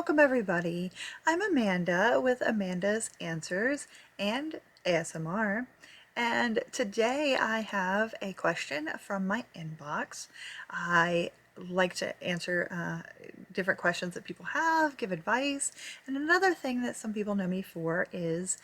welcome everybody. I'm Amanda with Amanda's Answers and ASMR. And today I have a question from my inbox. I like to answer different questions that people have, give advice. And another thing that some people know me for is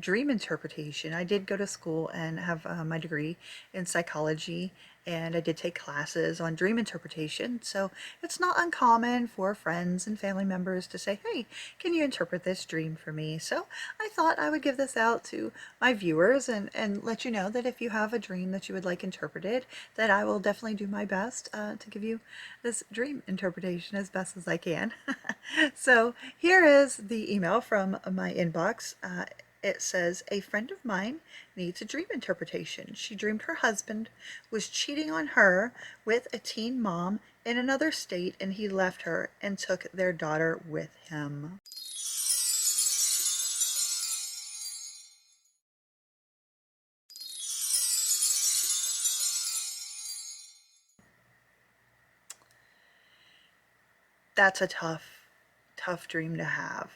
dream interpretation. I did go to school and have my degree in psychology, and I did take classes on dream interpretation. So it's not uncommon for friends and family members to say, hey, can you interpret this dream for me? So I thought I would give this out to my viewers and let you know that if you have a dream that you would like interpreted, that I will definitely do my best to give you this dream interpretation as best as I can. So here is the email from my inbox. It says, a friend of mine needs a dream interpretation. She dreamed her husband was cheating on her with a teen mom in another state, and he left her and took their daughter with him. That's a tough dream to have.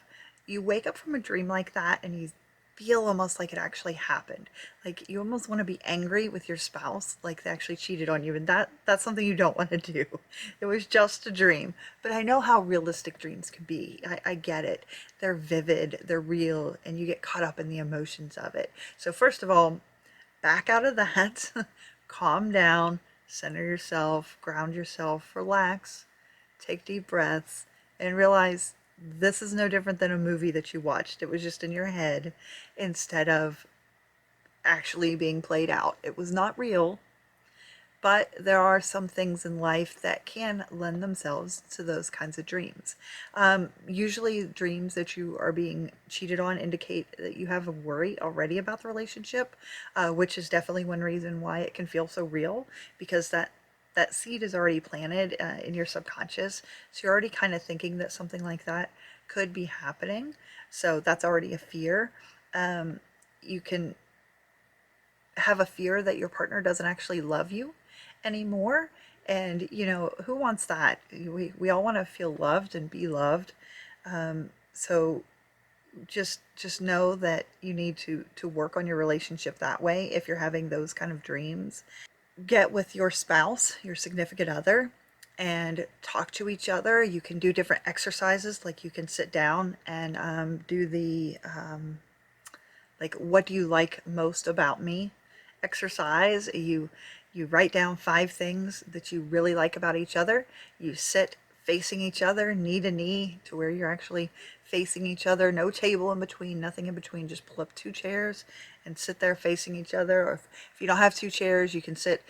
You wake up from a dream like that and you feel almost like it actually happened. Like you almost want to be angry with your spouse, like they actually cheated on you, and that's something you don't want to do. It was just a dream. But I know how realistic dreams can be. I get it. They're vivid, they're real, and you get caught up in the emotions of it. So first of all, back out of that, calm down, center yourself, ground yourself, relax, take deep breaths, and realize this is no different than a movie that you watched. It was just in your head instead of actually being played out. It was not real, but there are some things in life that can lend themselves to those kinds of dreams. Usually, dreams that you are being cheated on indicate that you have a worry already about the relationship, which is definitely one reason why it can feel so real, because that seed is already planted in your subconscious. So you're already kind of thinking that something like that could be happening. So that's already a fear. You can have a fear that your partner doesn't actually love you anymore. And, who wants that? We all want to feel loved and be loved. So just know that you need to work on your relationship that way if you're having those kind of dreams. Get with your spouse, your significant other, and talk to each other. You can do different exercises, like you can sit down and do the like, what do you like most about me exercise. You write down 5 things that you really like about each other. You sit facing each other, knee to knee, to where you're actually facing each other. No table in between, nothing in between. Just pull up 2 chairs and sit there facing each other. Or if you don't have 2 chairs, you can sit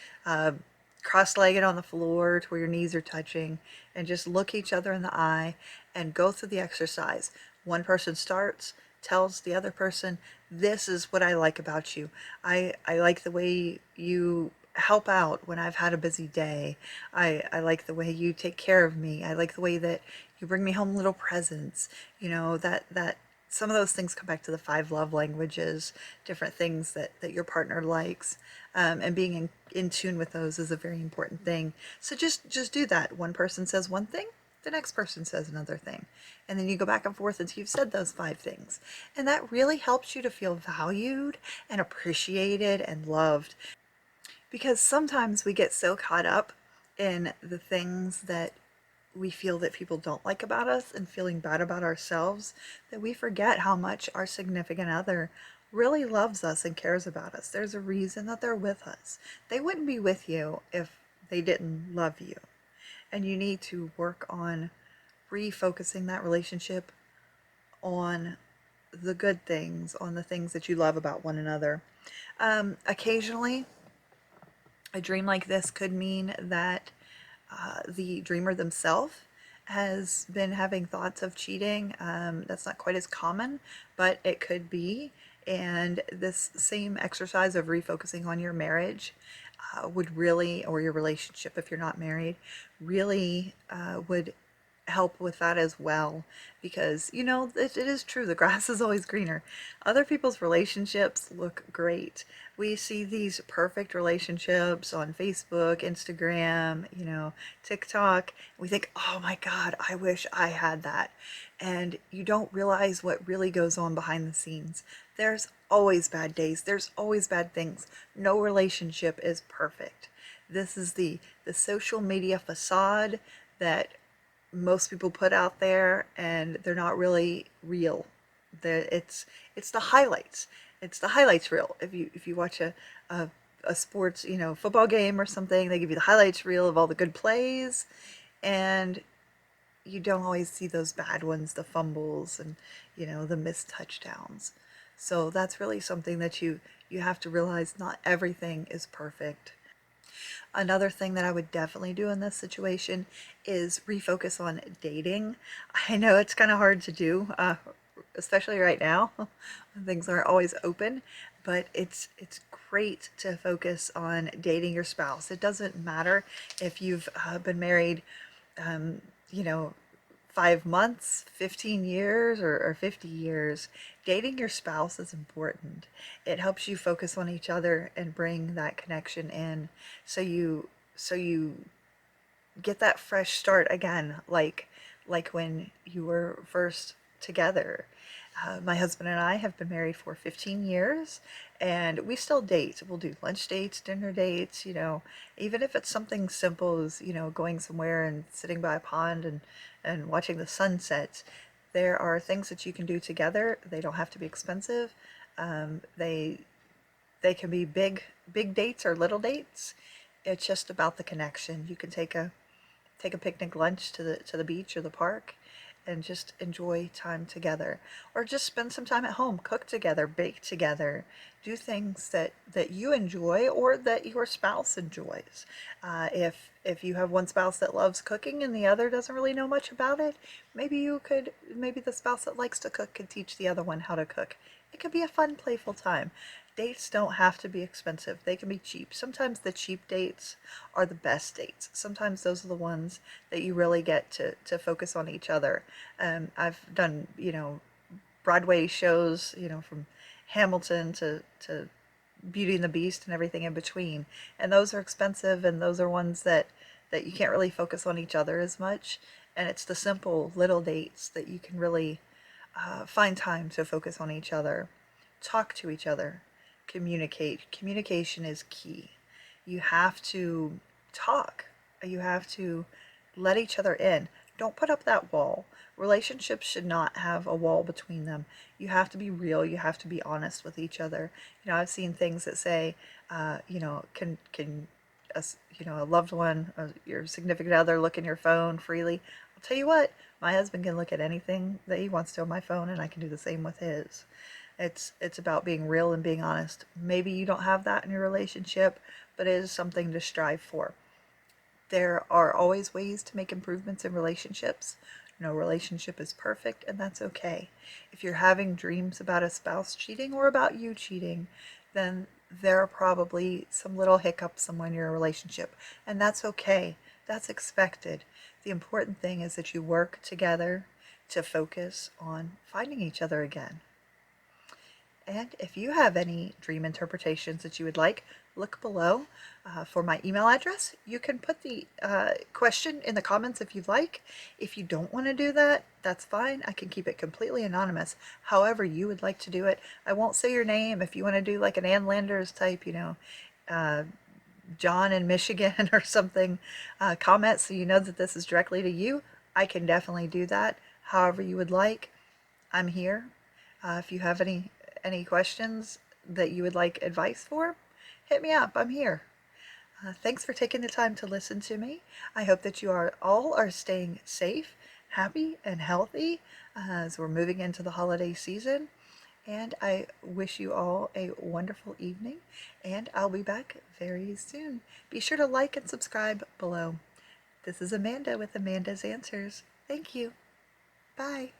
cross-legged on the floor to where your knees are touching, and just look each other in the eye and go through the exercise. One person starts, tells the other person, this is what I like about you. I like the way you help out when I've had a busy day. I like the way you take care of me. I like the way that you bring me home little presents. That some of those things come back to the 5 love languages, different things that your partner likes. And being in tune with those is a very important thing. So just do that. One person says one thing, the next person says another thing. And then you go back and forth until you've said those 5 things. And that really helps you to feel valued and appreciated and loved. Because sometimes we get so caught up in the things that we feel that people don't like about us and feeling bad about ourselves that we forget how much our significant other really loves us and cares about us. There's a reason that they're with us. They wouldn't be with you if they didn't love you. And you need to work on refocusing that relationship on the good things, on the things that you love about one another. Occasionally, a dream like this could mean that the dreamer themselves has been having thoughts of cheating. That's not quite as common, but it could be. And this same exercise of refocusing on your marriage would really, or your relationship if you're not married, really would help with that as well, because you know it is true, the grass is always greener. Other people's relationships look great. We see these perfect relationships on Facebook, Instagram, you know, TikTok. We think, oh my God, I wish I had that. And you don't realize what really goes on behind the scenes. There's always bad days, there's always bad things. No relationship is perfect. This is the social media facade that most people put out there, and they're not really real. It's the highlights. It's the highlights reel. If you watch a a sports, you know, football game or something, they give you the highlights reel of all the good plays, and you don't always see those bad ones, the fumbles and, you know, the missed touchdowns. So that's really something that you have to realize, not everything is perfect. Another thing that I would definitely do in this situation is refocus on dating. I know it's kind of hard to do, especially right now when things aren't always open, but it's great to focus on dating your spouse. It doesn't matter if you've been married, you know, 5 months, 15 years, or 50 years. Dating your spouse is important. It helps you focus on each other and bring that connection in, so you get that fresh start again, like when you were first together. My husband and I have been married for 15 years, and we still date. We'll do lunch dates, dinner dates, you know, even if it's something simple as, you know, going somewhere and sitting by a pond and watching the sunset. There are things that you can do together. They don't have to be expensive. They can be big dates or little dates. It's just about the connection. You can take a picnic lunch to the beach or the park and just enjoy time together, or just spend some time at home, cook together, bake together, do things that you enjoy or that your spouse enjoys. If you have one spouse that loves cooking and the other doesn't really know much about it, maybe the spouse that likes to cook could teach the other one how to cook. It could be a fun, playful time. Dates don't have to be expensive. They can be cheap. Sometimes the cheap dates are the best dates. Sometimes those are the ones that you really get to focus on each other. I've done, you know, Broadway shows, you know, from Hamilton to Beauty and the Beast and everything in between. And those are expensive, and those are ones that you can't really focus on each other as much. And it's the simple little dates that you can really find time to focus on each other, talk to each other, communicate. Communication is key. You have to talk. You have to let each other in. Don't put up that wall. Relationships should not have a wall between them. You have to be real. You have to be honest with each other. You know, I've seen things that say, you know, can a, you know, a loved one, your significant other, look in your phone freely. I'll tell you what, my husband can look at anything that he wants to on my phone, and I can do the same with his. It's about being real and being honest. Maybe you don't have that in your relationship, but it is something to strive for. There are always ways to make improvements in relationships. No relationship is perfect, and that's okay. If you're having dreams about a spouse cheating or about you cheating, then there are probably some little hiccups somewhere in your relationship, and that's okay. That's expected. The important thing is that you work together to focus on finding each other again. And if you have any dream interpretations that you would like, look below for my email address. You can put the question in the comments if you'd like. If you don't want to do that, that's fine. I can keep it completely anonymous. However you would like to do it. I won't say your name. If you want to do like an Ann Landers type, you know, John in Michigan or something, comment so you know that this is directly to you. I can definitely do that. However you would like, I'm here. If you have any questions that you would like advice for, hit me up. I'm here. Thanks for taking the time to listen to me. I hope that you are staying safe, happy, and healthy as we're moving into the holiday season. And I wish you all a wonderful evening, and I'll be back very soon. Be sure to like and subscribe below. This is Amanda with Amanda's Answers. Thank you. Bye.